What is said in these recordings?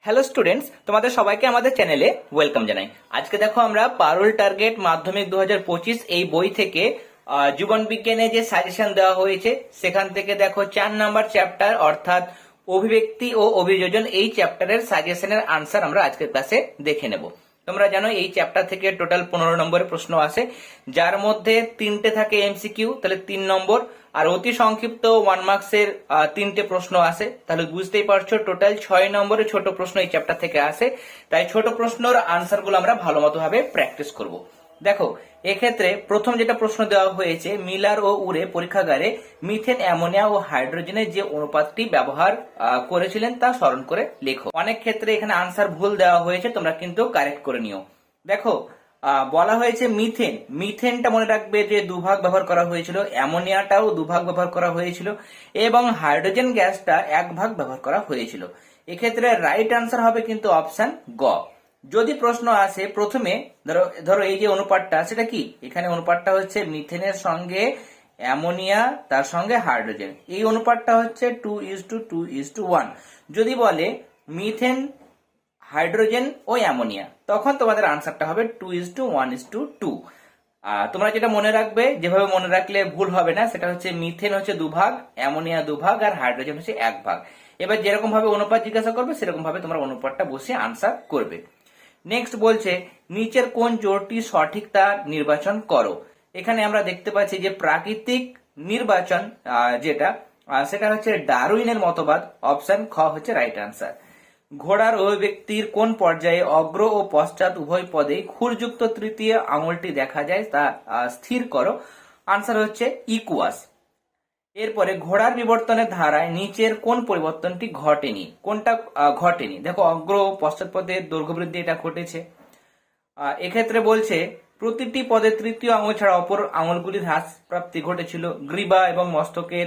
Hello students, তোমাদের সবাইকে আমাদের চ্যানেলে ওয়েলকাম জানাই। আজকে দেখো আমরা পারুল টার্গেট মাধ্যমিক 2025 এই বই থেকে জীবন বিজ্ঞানে যে সাজেশন দেওয়া হয়েছে সেখান থেকে দেখো 4 নাম্বার চ্যাপ্টার অর্থাৎ অভিব্যক্তি ও অভিযোজন এই চ্যাপ্টারের সাজেশনের আনসার আমরা আজকের ক্লাসে দেখে নেব। তোমরা জানো এই চ্যাপ্টার থেকে টোটাল 15 নম্বরের প্রশ্ন আসে, যার মধ্যে 3টে থাকে এমসিকিউ, তাহলে 3 নম্বর, আর অতি সংক্ষিপ্ত 1 মার্কসের 3টে প্রশ্ন আসে। তাহলে বুঝতেই পারছো টোটাল 6 নম্বরের ছোট প্রশ্ন এই চ্যাপ্টার থেকে আসে। তাই ছোট প্রশ্নের আনসার গুলো আমরা ভালো মতো ভাবে প্র্যাকটিস করব। দেখো এক্ষেত্রে প্রথম যেটা প্রশ্ন দেওয়া হয়েছে, মিলার ও উরে পরীক্ষাগারে মিথেন, অ্যামোনিয়া ও হাইড্রোজেনের যে অনুপাতটি ব্যবহার করেছিলেন তা স্মরণ করে লেখো। অনেক ক্ষেত্রে এখানে আনসার ভুল দেওয়া হয়েছে, তোমরা কিন্তু কারেক্ট করে নিও। দেখো বলা হয়েছে মিথেন, মিথেনটা মনে রাখবে যে দুভাগ ব্যবহার করা হয়েছিল, অ্যামোনিয়াটাও দুভাগ ব্যবহার করা হয়েছিল এবং হাইড্রোজেন গ্যাসটা 1 ভাগ ব্যবহার করা হয়েছিল। এক্ষেত্রে রাইট আনসার হবে কিন্তু অপশন গ। যদি প্রশ্ন আসে প্রথমে ধরো এই যে অনুপাতটা সেটা কি, এখানে অনুপাতটা হচ্ছে মিথেনের সঙ্গে অ্যামোনিয়া তার সঙ্গে হাইড্রোজেন, এই অনুপাতটা হচ্ছে 2:2:1। যদি বলে মিথেন, হাইড্রোজেন ও অ্যামোনিয়া, তখন তোমাদের আনসারটা হবে 2:1:2। তোমরা যেটা মনে রাখবে, যেভাবে মনে রাখলে ভুল হবে না, সেটা হচ্ছে মিথেন হচ্ছে 2 ভাগ, অ্যামোনিয়া 2 ভাগ আর হাইড্রোজেন হচ্ছে 1 ভাগ। এবার যেরকম ভাবে অনুপাত জিজ্ঞাসা করবে সেরকম ভাবে তোমরা অনুপাতটা বসে আনসার করবে। নেক্সট বলছে নিচের কোন জোড়টি সঠিক তা নির্বাচন করো। এখানে আমরা দেখতে পাচ্ছি যে প্রাকৃতিক নির্বাচন যেটা সেটা হচ্ছে ডারউইনের মতবাদ, অপশন খ হচ্ছে রাইট আনসার। ঘোড়ার অভিব্যক্তির কোন পর্যায়ে অগ্র ও পশ্চাৎ উভয় পদে খুরযুক্ত তৃতীয় আঙুলটি দেখা যায় তা স্থির করো, আনসার হচ্ছে ইকুয়াস। এরপরে ঘোড়ার বিবর্তনের ধারায় নিচের কোন পরিবর্তনটি ঘটেনি, কোনটা ঘটেনি। দেখো অগ্র ও পশ্চাৎ পদের দৈর্ঘ্য বৃদ্ধি এটা ঘটেছে। এক্ষেত্রে বলছে প্রতিটি পদে তৃতীয় আঙুল ছাড়া অপর আঙুলগুলির হ্রাস প্রাপ্তি ঘটেছিল, গ্রীবা এবং মস্তকের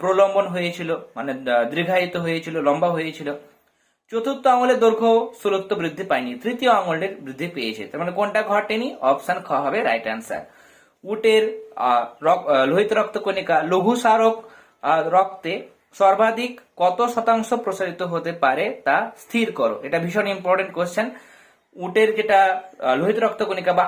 প্রলম্বন হয়েছিল, মানে দীর্ঘায়িত হয়েছিল, লম্বা হয়েছিল। চতুর্থ আঙুলের দৈর্ঘ্য স্থূলত্ব বৃদ্ধি পায়নি, তৃতীয় আঙুলের বৃদ্ধি পেয়েছে, তার মানে কোনটা ঘটেনি, অপশন খ হবে রাইট অ্যান্সার। উটের লোহিত রক্তকণিকা লঘু স্মারক রক্তে সর্বাধিক কত শতাংশ প্রসারিত হতে পারে তা স্থির করো। এটা ভীষণ ইম্পর্টেন্ট কোশ্চেন। উটের যেটা লোহিত রক্তকণিকা বা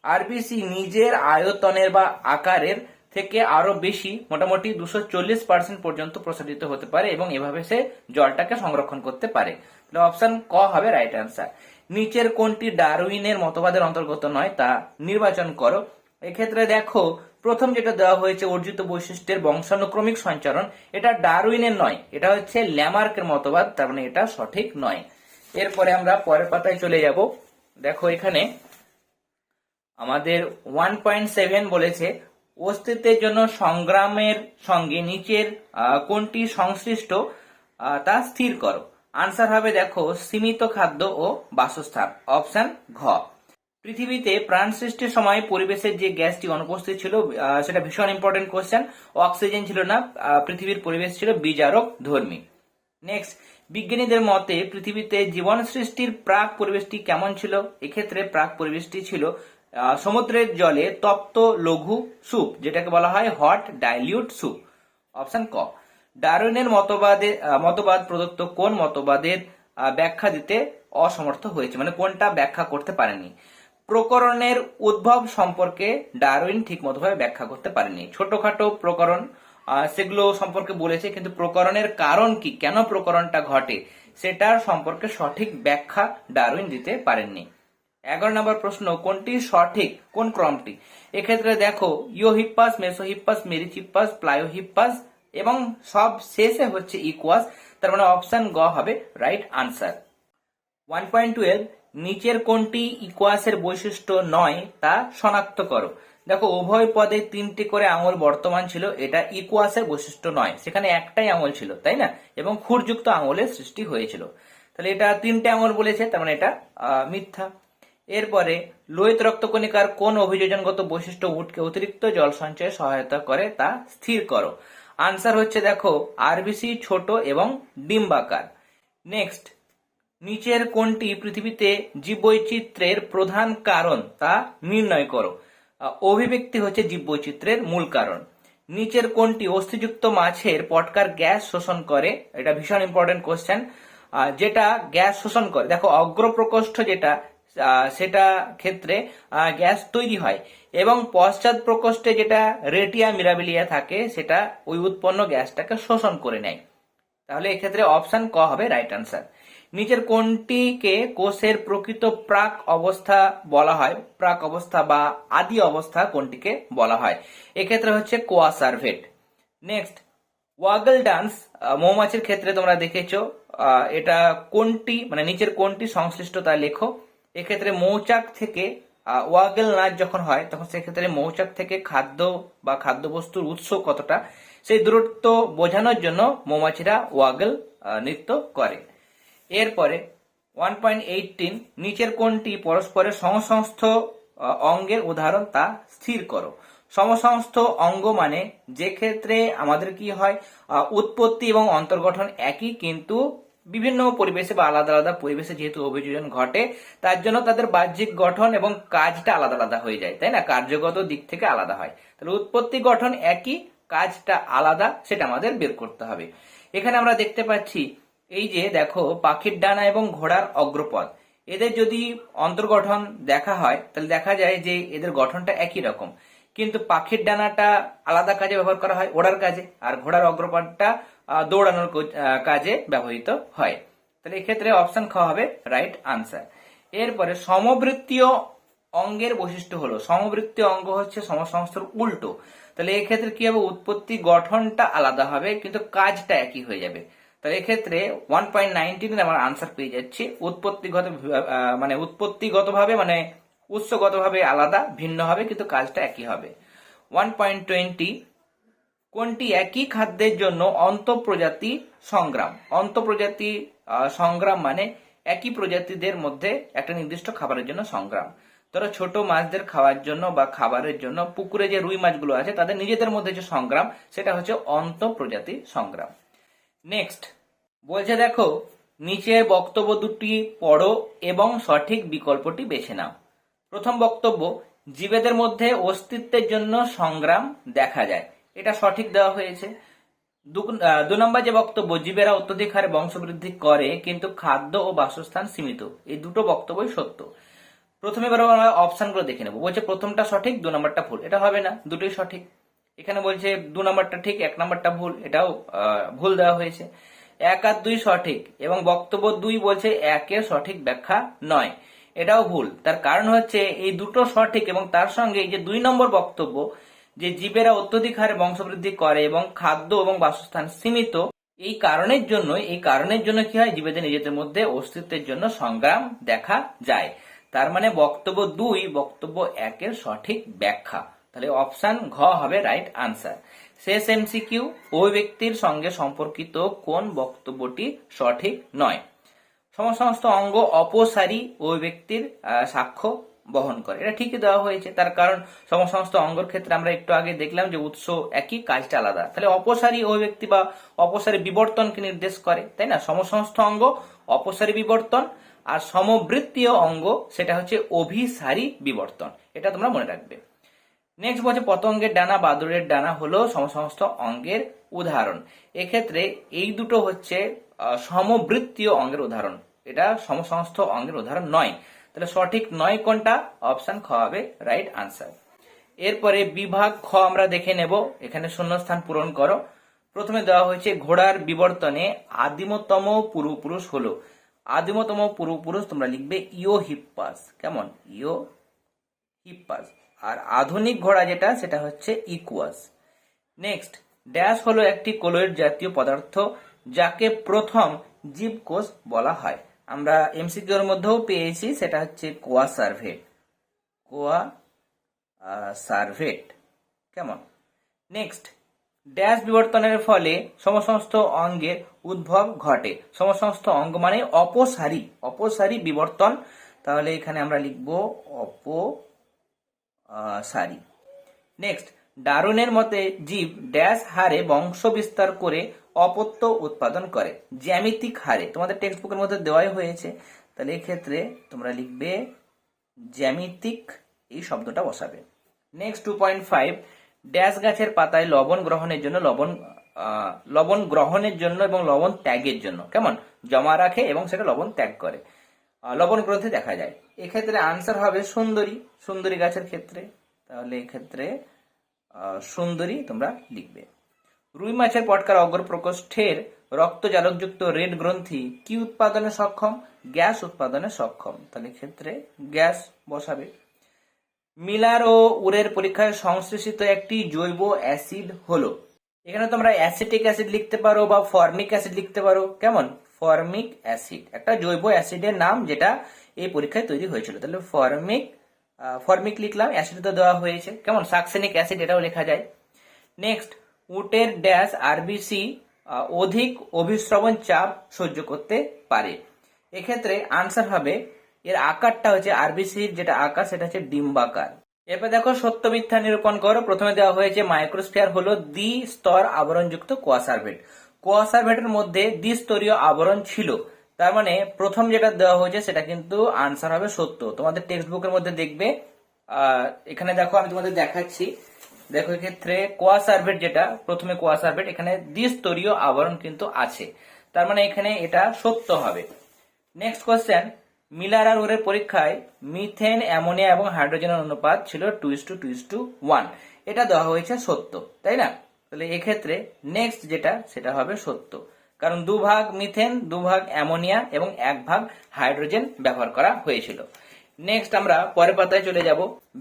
আরবিসি নিজের আয়তনের বা আকারের থেকে আরো বেশি, মোটামুটি 240% পর্যন্ত প্রসারিত হতে পারে এবং এভাবে সে জলটাকে সংরক্ষণ করতে পারে। তাহলে অপশন ক হবে রাইট অ্যান্সার। নিচের কোনটি ডারউইনের মতবাদের অন্তর্গত নয় তা নির্বাচন করো। এক্ষেত্রে দেখো প্রথম যেটা দেওয়া হয়েছে অর্জিত বৈশিষ্ট্যের বংশানুক্রমিক সঞ্চারণ, এটা ডারউইনের নয়, এটা হচ্ছে ল্যামার্কের মতবাদ, তার মানে এটা সঠিক নয়। এরপরে আমরা পরের পাতায় চলে যাব। দেখো এখানে আমাদের 1.7 বলেছে অস্তিত্বের জন্য সংগ্রামের সঙ্গে নিচের কোনটি সংশ্লিষ্ট তা স্থির করো, আনসার হবে দেখো সীমিত খাদ্য ও বাসস্থান, অপশন ঘ। পৃথিবীতে প্রাণ সৃষ্টির সময় পরিবেশের যে গ্যাসটি অনুপস্থিত ছিল সেটা ভীষণ ইম্পর্টেন্ট কোশ্চেন, অক্সিজেন ছিল না, পৃথিবীর পরিবেশ ছিল বিজারক ধর্মী। নেক্সট, বিজ্ঞানীদের মতে পৃথিবীতে জীবন সৃষ্টির প্রাক পরিবেশটি কেমন ছিল। এক্ষেত্রে প্রাক পরিবেশটি ছিল সমুদ্রের জলে তপ্ত লঘু স্যুপ, যেটাকে বলা হয় হট ডাইলিউট স্যুপ, অপশন ক। ডারউইনের মতবাদ প্রদত্ত কোন মতবাদের ব্যাখ্যা দিতে অসমর্থ হয়েছে, মানে কোনটা ব্যাখ্যা করতে পারেনি। প্রকরণের উদ্ভব সম্পর্কে ডারউইন ঠিক মতো ভাবে ব্যাখ্যা করতে পারেনি। ছোটখাটো প্রকরণ সেগুলো সম্পর্কে বলেছে, কিন্তু প্রকরণের কারণ কি, কেন প্রকরণটা ঘটে সেটার সম্পর্কে সঠিক ব্যাখ্যা ডারউইন দিতে পারেননি। 11 নম্বর প্রশ্ন, কোনটি সঠিক, কোন ক্রমটি। এক্ষেত্রে দেখো ইওহিপ্পাস, মেসোহিপ্পাস, মেরিচিপ্পাস, প্লায়োহিপ্পাস এবং সব শেষে হচ্ছে ইকুয়াস, তার মানে অপশন গ হবে রাইট আনসার। 1.12 নিচের কোনটি ইকুয়াসের বৈশিষ্ট্য নয় তা শনাক্ত করো। দেখো উভয় পদে 3টি করে আঙুল বর্তমান ছিল, এটা ইকুয়াসের বৈশিষ্ট্য নয়, সেখানে একটাই আঙুল ছিল তাই না, এবং খুরযুক্ত আঙুলের সৃষ্টি হয়েছিল, তাহলে এটা 3টে আঙুল বলেছে, তার মানে এটা মিথ্যা। এরপরে লোহিত রক্তকণিকার কোন অভিযোজনগত বৈশিষ্ট্য উটকে অতিরিক্ত জল সঞ্চয়ে সহায়তা করে তা স্থির করো, আনসার হচ্ছে দেখো আরবিসি ছোট এবং ডিম্বাকার। নেক্সট, নিচের কোনটি পৃথিবীতে জীববৈচিত্র্যের প্রধান কারণ তা নির্ণয় করো। অভিব্যক্তি হচ্ছে জীববৈচিত্র্যের মূল কারণ। নিচের কোনটি অস্থিযুক্ত মাছের পটকার গ্যাস শোষণ করে, এটা ভীষণ ইম্পর্টেন্ট কোশ্চেন। যেটা গ্যাস শোষণ করে। দেখো অগ্রপ্রকোষ্ঠ যেটা সেটা ক্ষেত্রে গ্যাস তৈরি হয়, এবং পশ্চাৎ প্রকোষ্ঠে যেটা রেটিয়া মিরাবিলিয়া থাকে সেটা ওই উৎপন্ন গ্যাসটাকে শোষণ করে নেয়। তাহলে এক্ষেত্রে অপশন ক হবে রাইট আনসার। নিচের কোনটিকে কোষের প্রকৃত প্রাক অবস্থা বলা হয়? প্রাক অবস্থা বা আদি অবস্থা কোনটিকে বলা হয়? এক্ষেত্রে হচ্ছে কোয়া সার্ভেট। নেক্সট, ওয়াগল ডান্স মৌমাছির ক্ষেত্রে তোমরা দেখেছো, এটা কোনটি মানে নিচের কোনটি সংশ্লিষ্ট তা লেখো। এক্ষেত্রে মৌচাক থেকে ওয়াগল নাচ যখন হয় তখন সেক্ষেত্রে মৌচাক থেকে খাদ্য বা খাদ্যবস্তুর উৎস কতটা সেই দূরত্ব বোঝানোর জন্য মৌমাছিরা ওয়াগল নৃত্য করে। এরপরে 1.18, নিচের কোনটি পরস্পরের সমসংস্থ অঙ্গের উদাহরণ তা স্থির করো। সমসংস্থ অঙ্গ মানে যে ক্ষেত্রে আমাদের কি হয়, উৎপত্তি এবং অন্তর্গঠন একই, কিন্তু বিভিন্ন পরিবেশে বা আলাদা আলাদা পরিবেশে যেহেতু অভিযোজন ঘটে তার জন্য তাদের বাহ্যিক গঠন এবং কাজটা আলাদা আলাদা হয়ে যায়, তাই না? কার্যগত দিক থেকে আলাদা হয়। তাহলে উৎপত্তি গঠন একই, কাজটা আলাদা, সেটা আমাদের বের করতে হবে। এখানে আমরা দেখতে পাচ্ছি এই যে দেখো পাখির ডানা এবং ঘোড়ার অগ্রপদ, এদের যদি অন্তর্গঠন দেখা হয় তাহলে দেখা যায় যে এদের গঠনটা একই রকম, কিন্তু পাখির ডানাটা আলাদা কাজে ব্যবহার করা হয়, ওড়ার কাজে, আর ঘোড়ার অগ্রপদটা দৌড়ানোর কাজে ব্যবহৃত হয়। তাহলে এক্ষেত্রে অপশন খ হবে রাইট আনসার। এরপরে সমবৃত্তীয় অঙ্গের বৈশিষ্ট্য হলো, সমবৃত্তীয় অঙ্গ হচ্ছে সমসংস্থর উল্টো। তাহলে এক্ষেত্রে কি হবে, উৎপত্তি গঠনটা আলাদা হবে কিন্তু কাজটা একই হয়ে যাবে। তাহলে এক্ষেত্রে 1.19 আমার আনসার পেয়ে যাচ্ছি। উৎপত্তিগতভাবে মানে উৎসগতভাবে আলাদা ভিন্ন হবে কিন্তু কাজটা একই হবে। 1.20, কোনটি একই খাদ্যের জন্য অন্তঃপ্রজাতি সংগ্রাম? অন্তঃপ্রজাতি সংগ্রাম মানে একই প্রজাতিদের মধ্যে একটা নির্দিষ্ট খাবারের জন্য সংগ্রাম। ধরো ছোট মাছদের খাওয়ার জন্য বা খাবারের জন্য পুকুরে যে রুই মাছগুলো আছে তাদের নিজেদের মধ্যে যে সংগ্রাম সেটা হচ্ছে অন্তঃপ্রজাতি সংগ্রাম। নেক্সট বলছে দেখো নিচে বক্তব্য দুটি পড়ো এবং সঠিক বিকল্পটি বেছে নাও। প্রথম বক্তব্য, জীবেদের মধ্যে অস্তিত্বের জন্য সংগ্রাম দেখা যায়, এটা সঠিক দেওয়া হয়েছে। দু নম্বর যে বক্তব্য, জীবেরা অত্যধিক হারে বংশবৃদ্ধি করে কিন্তু খাদ্য ও বাসস্থান সীমিত, এই দুটো বক্তব্যই সত্য। প্রথমে এবার আমরা অপশনগুলো দেখে নেবো। বলছে প্রথমটা সঠিক, দু নম্বরটা ভুল, এটা হবে না, দুটোই সঠিক। এখানে বলছে দু নম্বরটা ঠিক, এক নম্বরটা ভুল, এটাও ভুল দেওয়া হয়েছে। 1 আর 2 সঠিক, এবং বক্তব্য 2 বলছে 1-এর সঠিক ব্যাখ্যা নয়, এটাও ভুল। তার কারণ হচ্ছে এই দুটো সঠিক এবং তার সঙ্গে এই যে 2 নম্বর বক্তব্য যে জীবেরা অত্যধিক হারে বংশবৃদ্ধি করে এবং খাদ্য এবং বাসস্থান সীমিত, এই কারণের জন্য কি হয়, জীবেদের নিজেদের মধ্যে অস্তিত্বের জন্য সংগ্রাম দেখা যায়। তার মানে বক্তব্য 2 বক্তব্য 1-এর সঠিক ব্যাখ্যা। তাহলে অপশন ঘ হবে রাইট আনসার। শেষ এমসিকিউ, ওই ব্যক্তির সঙ্গে সম্পর্কিত কোন বক্তব্যটি সঠিক নয়? সমস্ত অঙ্গ অপসারী ওই ব্যক্তির সাক্ষ্য বহন করে, এটা ঠিকই দেওয়া হয়েছে। তার কারণ সমস্ত অঙ্গের ক্ষেত্রে আমরা একটু আগে দেখলাম যে উৎস একই, কাজটা আলাদা। তাহলে অপসারী ওই ব্যক্তি বা অপসারী বিবর্তনকে নির্দেশ করে, তাই না? সমস্ত অঙ্গ অপসারী বিবর্তন, আর সমবৃত্তীয় অঙ্গ সেটা হচ্ছে অভিসারী বিবর্তন, এটা তোমরা মনে রাখবে। নেক্সট বলছে পতঙ্গের ডানা বাদুড়ের ডানা হলো সমস্ত অঙ্গের উদাহরণ। এক্ষেত্রে এই দুটো হচ্ছে সমবৃত্তীয় অঙ্গের উদাহরণ, এটা সমস্ত অঙ্গের উদাহরণ নয়। তাহলে সঠিক নয় কোনটা? অপশন খ হবে রাইট আনসার। এরপরে বিভাগ খ আমরা দেখে নেব, এখানে শূন্যস্থান পূরণ করো। প্রথমে দেওয়া হয়েছে ঘোড়ার বিবর্তনে আদিমতম পূর্বপুরুষ হলো, আদিমতম পূর্বপুরুষ তোমরা লিখবে ইওহিপ্পাস, কেমন? ইওহিপ্পাস। আর আধুনিক ঘোড়া যেটা সেটা হচ্ছে ইকুয়াস। নেক্সট, ড্যাশ হলো একটি কলোয়েড জাতীয় পদার্থ যাকে প্রথম জীবকোষ বলা হয়। আমরা এমসিকিউ এর মধ্যেও পেয়েছি, সেটা হচ্ছে কোয়া সার্ভেট, কেমন? নেক্সট, ড্যাশ বিবর্তনের ফলে সমস্ত অঙ্গের উদ্ভব ঘটে। সমস্ত অঙ্গ মানে অপসারী বিবর্তন, তাহলে এখানে আমরা লিখবো অপসারী। নেক্সট, ডারউইনের মতে জীব ড্যাশ হারে বংশ বিস্তার করে অপত্য উৎপাদন করে, জ্যামিতিক হারে। তোমাদের টেক্সট বুকের মধ্যে দেওয়াই হয়েছে, তাহলে এক্ষেত্রে তোমরা লিখবে জ্যামিতিক, এই শব্দটা বসাবে। নেক্সট 2.5, ড্যাশ গাছের পাতায় লবণ গ্রহণের জন্য লবণ লবণ গ্রহণের জন্য এবং লবণ ত্যাগের জন্য, কেমন, জমা রাখে এবং সেটা লবণ ত্যাগ করে, লবণ গ্রন্থে দেখা যায়। এক্ষেত্রে আনসার হবে সুন্দরী, সুন্দরী গাছের ক্ষেত্রে। তাহলে এক্ষেত্রে সুন্দরী তোমরা লিখবে। রুই মাছের পটকার অগ্রপ্রকোষ্ঠের রক্তজালকযুক্ত রেড গ্রন্থি কি উৎপাদনে সক্ষম? গ্যাস উৎপাদনে সক্ষম। তাহলে ক্ষেত্রে গ্যাস বসাবে। মিলার ও উরের পরীক্ষায় সংশ্লেষিত একটি জৈব অ্যাসিড হলো, এখানে তোমরা অ্যাসিটিক অ্যাসিড লিখতে পারো বা ফর্মিক অ্যাসিড লিখতে পারো, কেমন, ফর্মিক অ্যাসিড একটা জৈব অ্যাসিডের নাম যেটা এই পরীক্ষায় তৈরি হয়েছিল। তাহলে ফর্মিক লিখলাম, অ্যাসিড তো দেওয়া হয়েছে, কেমন, সাকসেনিক অ্যাসিড এটাও লেখা যায়। নেক্সট, উটের ড্যাশ আরবিসি অধিক অভিস্রবণ চাপ সহ্য করতে পারে। এক্ষেত্রে আনসার হবে, এর আকারটা হচ্ছে আরবিসির যেটা আকার সেটা হচ্ছে ডিম্বাকার। এরপর দেখো সত্য মিথ্যা নিরূপণ করো। প্রথমে দেওয়া হয়েছে মাইক্রোস্ফিয়ার হলো দ্বি-স্তর আবরণযুক্ত কোয়াসার্ভেট। কোয়াসার্ভেটের মধ্যে দ্বিস্তরীয় আবরণ ছিল, তার মানে প্রথম যেটা দেওয়া হয়েছে সেটা কিন্তু আনসার হবে সত্য। তোমাদের টেক্সট বুকের মধ্যে দেখবে, এখানে দেখো আমি তোমাদের দেখাচ্ছি, দেখো এক্ষেত্রে কোয়াসার্ভেট যেটা প্রথমে কোয়াসার্ভেট, এখানে দ্বিস্তরীয় আবরণ কিন্তু আছে, তার মানে এখানে এটা সত্য হবে। নেক্সট কোয়েশ্চেন, মিলার আর উরের পরীক্ষায় মিথেন, অ্যামোনিয়া এবং হাইড্রোজেনের অনুপাত ছিল 2:1, এটা দেওয়া হয়েছে সত্য, তাই না? তাহলে এক্ষেত্রে নেক্সট যেটা সেটা হবে সত্য, কারণ 2 ভাগ মিথেন, 2 ভাগ অ্যামোনিয়া এবং 1 ভাগ হাইড্রোজেন ব্যবহার করা হয়েছিল। নেক্সট আমরা পরের পাতায় চলে যাব।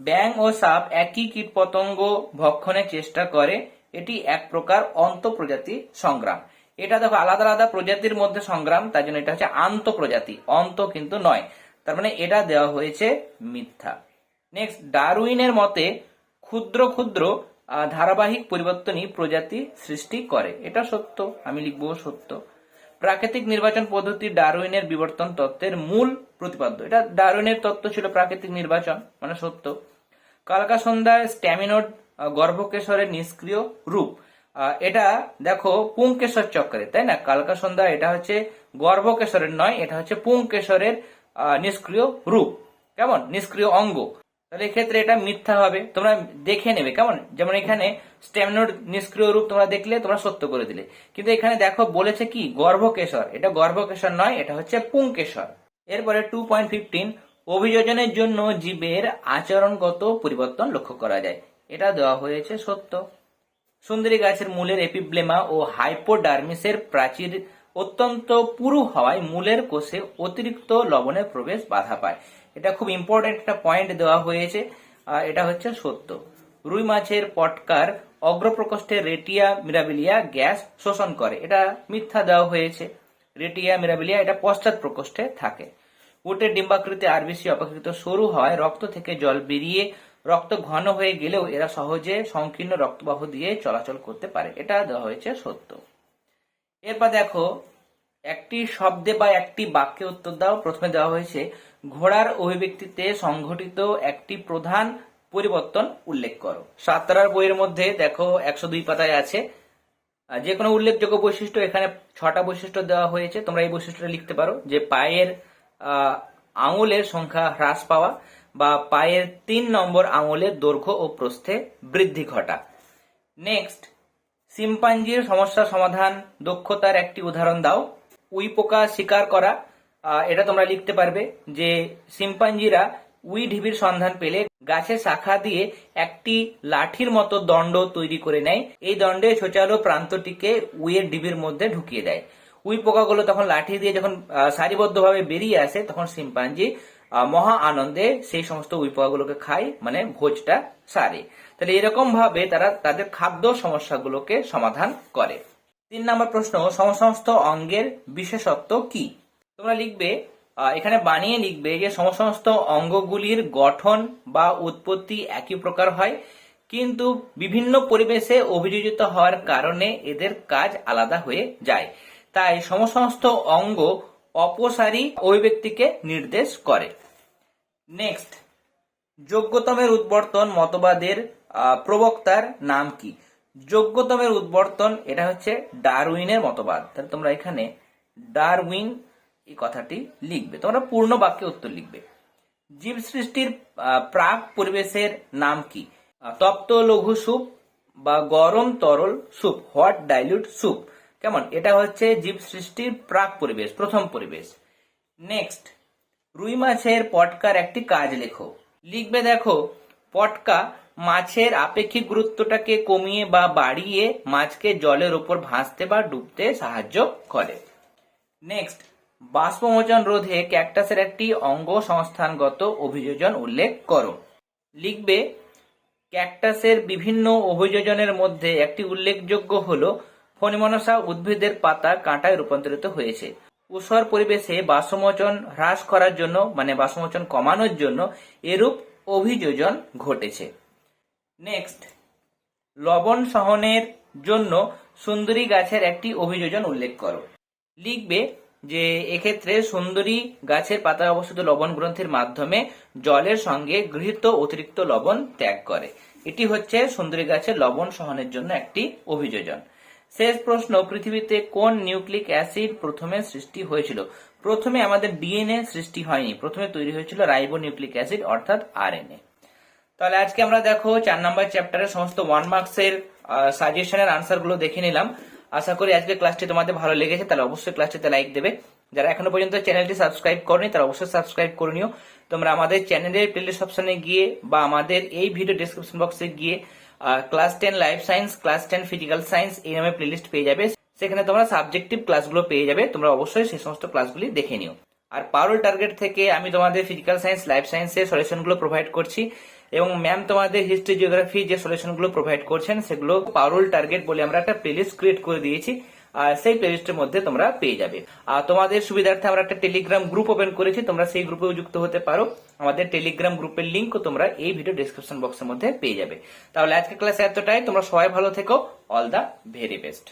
ব্যাঙ ও সাপ একই কীটপতঙ্গ ভক্ষণের চেষ্টা করে, এটি এক প্রকার অন্তঃপ্রজাতি সংগ্রাম। এটা দেখো আলাদা আলাদা প্রজাতির মধ্যে সংগ্রাম, তার জন্য এটা হচ্ছে আন্তঃপ্রজাতি, অন্ত কিন্তু নয়, তার মানে এটা দেওয়া হয়েছে মিথ্যা। নেক্সট, ডারউইনের মতে ক্ষুদ্র ক্ষুদ্র ধারাবাহিক পরিবর্তনই প্রজাতি সৃষ্টি করে, এটা সত্য, আমি লিখবো সত্য। প্রাকৃতিক নির্বাচন পদ্ধতি ডারউইনের বিবর্তন তত্ত্বের মূল প্রতিপাদ্য, এটা ডারউইনের তত্ত্ব ছিল প্রাকৃতিক নির্বাচন, মানে সত্য। কালকা সন্ধ্যায় স্ট্যামিনোড গর্ভকেশরের নিষ্ক্রিয় রূপ, এটা দেখো পুংকেশর চক্রে, তাই না? কালকা সন্ধ্যা এটা হচ্ছে গর্ভকেশরের নয়, এটা হচ্ছে পুংকেশরের নিষ্ক্রিয় রূপ, কেমন, নিষ্ক্রিয় অঙ্গ। তাহলে এক্ষেত্রে এটা মিথ্যা হবে, তোমরা দেখে নেবে, কেমন, যেমন এখানে স্ট্যামিনোড নিষ্ক্রিয় রূপ তোমরা দেখলে তোমরা সত্য করে দিলে, কিন্তু এখানে দেখো বলেছে কি গর্ভকেশর, এটা গর্ভকেশর নয়, এটা হচ্ছে পুংকেশর। এরপরে 2.15, অভিযোজনের জন্য জীবের আচরণগত পরিবর্তন লক্ষ্য করা যায়, এটা দেওয়া হয়েছে সত্য। সুন্দরী গাছের মূলের এপিব্লেমা ও হাইপোডার্মিসের প্রাচীর অত্যন্ত পুরু হওয়ায় মূলের কোষে অতিরিক্ত লবণের প্রবেশ বাধা পায়, এটা খুব ইম্পর্টেন্ট একটা পয়েন্ট দেওয়া হয়েছে, এটা হচ্ছে সত্য। রুই মাছের পটকার অগ্রপ্রকোষ্ঠে রেটিয়া মিরাবিলিয়া গ্যাস শোষণ করে, এটা মিথ্যা দেওয়া হয়েছে, রেটিয়া মিরাবিলিয়া এটা পশ্চাৎ প্রকোষ্ঠে থাকে। উটের ডিম্বাকৃতি আরবিসি অপেক্ষাকৃত সরু হওয়ায় রক্ত থেকে জল বেরিয়ে রক্ত ঘন হয়ে গেলেও এরা সহজে সংকীর্ণ রক্তবাহ দিয়ে চলাচল করতে পারে, এটা দেওয়া হয়েছে সত্য। এরপর দেখো একটি শব্দে বা একটি বাক্যে উত্তর দাও। প্রথমে দেওয়া হয়েছে ঘোড়ার অভিব্যক্তিতে সংঘটিত একটি প্রধান পরিবর্তন উল্লেখ করো। সাতরার বইয়ের মধ্যে দেখো 102 পাতায় আছে, যে কোনো উল্লেখযোগ্য বৈশিষ্ট্য, এখানে 6টা বৈশিষ্ট্য দেওয়া হয়েছে, তোমরা এই বৈশিষ্ট্যটা লিখতে পারো, যে পায়ের আঙুলের সংখ্যা হ্রাস পাওয়া বা পায়ের 3 নম্বর আঙুলের দৈর্ঘ্য ও প্রস্থে বৃদ্ধি ঘটা। নেক্সট, শিম্পাঞ্জির সমস্যা সমাধান দক্ষতার একটি উদাহরণ দাও। উই পোকা শিকার করা, এটা তোমরা লিখতে পারবে যে শিম্পাঞ্জিরা উই ঢিবির সন্ধান পেলে গাছের শাখা দিয়ে একটি লাঠির মতো দণ্ড তৈরি করে নেয়, এই দণ্ডে ছোচালো প্রান্তটিকে উইয়ের ঢিবির মধ্যে ঢুকিয়ে দেয়। উই পোকাগুলো তখন লাঠি দিয়ে যখন সারিবদ্ধভাবে বেরিয়ে আসে তখন শিম্পাঞ্জি মহা আনন্দে সেই সমস্ত উই পোকাগুলোকে খায়, মানে ভোজটা সারে। তাহলে এরকম ভাবে তারা তাদের খাদ্য সমস্যাগুলোকে সমাধান করে। 3 নম্বর প্রশ্ন, সমসমস্ত অঙ্গের বিশেষত্ব কি? তোমরা লিখবে, এখানে বানিয়ে লিখবে যে সমসমস্ত অঙ্গগুলির গঠন বা উৎপত্তি একই প্রকার হয়, কিন্তু বিভিন্ন পরিবেশে অভিযোজিত হওয়ার কারণে এদের কাজ আলাদা হয়ে যায়, তাই সমসমস্ত অঙ্গ অপসারী অভিব্যক্তিকে নির্দেশ করে। নেক্সট, যোগ্যতমের উদ্বর্তন মতবাদের প্রবক্তার নাম কি? যোগ্যতমের উদ্বর্তন এটা হচ্ছে ডারউইনের মতবাদ, তাহলে তোমরা এখানে ডারউইন এই কথাটি লিখবে, তোমরা পূর্ণ বাক্যে উত্তর লিখবে। জীব সৃষ্টির প্রাক পরিবেশের নাম কি? তপ্ত লঘু সুপ, বা গরম তরল স্যুপ, হট ডাইলিউট স্যুপ। কেমন? এটা হচ্ছে জীব সৃষ্টির প্রাক পরিবেশ, প্রথম পরিবেশ। নেক্সট, রুই মাছের পটকার একটি কাজ লেখো। লিখবে দেখো, পটকা মাছের আপেক্ষিক গুরুত্বটাকে কমিয়ে বা বাড়িয়ে মাছকে জলের উপর ভাসতে বা ডুবতে সাহায্য করে। নেক্সট, বাষ্পমোচন রোধে ক্যাকটাসের একটি অঙ্গ সংস্থানগত অভিযোজন উল্লেখ করো। লিখবে, ক্যাকটাসের বিভিন্ন অভিযোজনের মধ্যে একটি উল্লেখযোগ্য হলো ফণিমনসা উদ্ভিদের পাতা কাঁটায় রূপান্তরিত হয়েছে। ঊষর পরিবেশে বাষ্পমোচন হ্রাস করার জন্য, মানে বাষ্পমোচন কমানোর জন্য এরূপ অভিযোজন ঘটেছে। নেক্সট, লবণ সহনের জন্য সুন্দরী গাছের একটি অভিযোজন উল্লেখ করো। লিখবে যে এক্ষেত্রে সুন্দরী গাছের পাতায় অবস্থিত লবণ গ্রন্থির মাধ্যমে জলের সঙ্গে গৃহীত অতিরিক্ত লবণ ত্যাগ করে। এটি হচ্ছে সুন্দরী গাছের লবণ সহনের জন্য একটি অভিযোজন। শেষ প্রশ্ন, পৃথিবীতে কোন নিউক্লিক অ্যাসিড প্রথমে সৃষ্টি হয়েছিল? প্রথমে আমাদের ডিএনএ সৃষ্টি হয়নি, প্রথমে তৈরি হয়েছিল রাইবো নিউক্লিক অ্যাসিড অর্থাৎ আরএনএ। তাহলে আজকে আমরা দেখো 4 নম্বর চ্যাপ্টারের সমস্ত 1 মার্কসের সাজেশনের আনসার গুলো দেখে নিলাম। আশা করি আজকে ক্লাসটি তোমাদের ভালো লেগেছে, তাহলে অবশ্যই ক্লাসটিতে লাইক দেবে। যারা এখনো পর্যন্ত চ্যানেলটি সাবস্ক্রাইব করনি তারা অবশ্যই সাবস্ক্রাইব করে নিও। তোমরা আমাদের চ্যানেলের প্লেলিস্ট অপশনে গিয়ে বা আমাদের এই ভিডিও ডেসক্রিপশন বক্সে গিয়ে class 10 life science, class 10 physical science এই নামে প্লেলিস্ট পেয়ে যাবে। সেখানে তোমরা সাবজেক্টিভ ক্লাসগুলো পেয়ে যাবে, তোমরা অবশ্যই সেই সমস্ত ক্লাসগুলি দেখে নিও। আর পারুল টার্গেট থেকে আমি তোমাদের ফিজিক্যাল সায়েন্স, লাইফ সায়েন্সের সলিউশনগুলো প্রোভাইড করছি এবং ম্যাম তোমাদের হিস্ট্রি, জিওগ্রাফি যে সলিউশনগুলো প্রোভাইড করছেন সেগুলো পারুল টার্গেট বলে আমরা একটা প্লেলিস্ট ক্রিয়েট করে দিয়েছি, আর সেই প্লেলিস্টের মধ্যে তোমরা পেয়ে যাবে। আর তোমাদের সুবিধার্থে আমরা একটা টেলিগ্রাম গ্রুপ ওপেন করেছি, তোমরা সেই গ্রুপেও যুক্ত হতে পারো। আমাদের টেলিগ্রাম গ্রুপের লিঙ্কও তোমরা এই ভিডিও ডেসক্রিপশন বক্সের মধ্যে পেয়ে যাবে। তাহলে আজকে ক্লাস এতটাই, তোমরা সবাই ভালো থেকো। All the very best.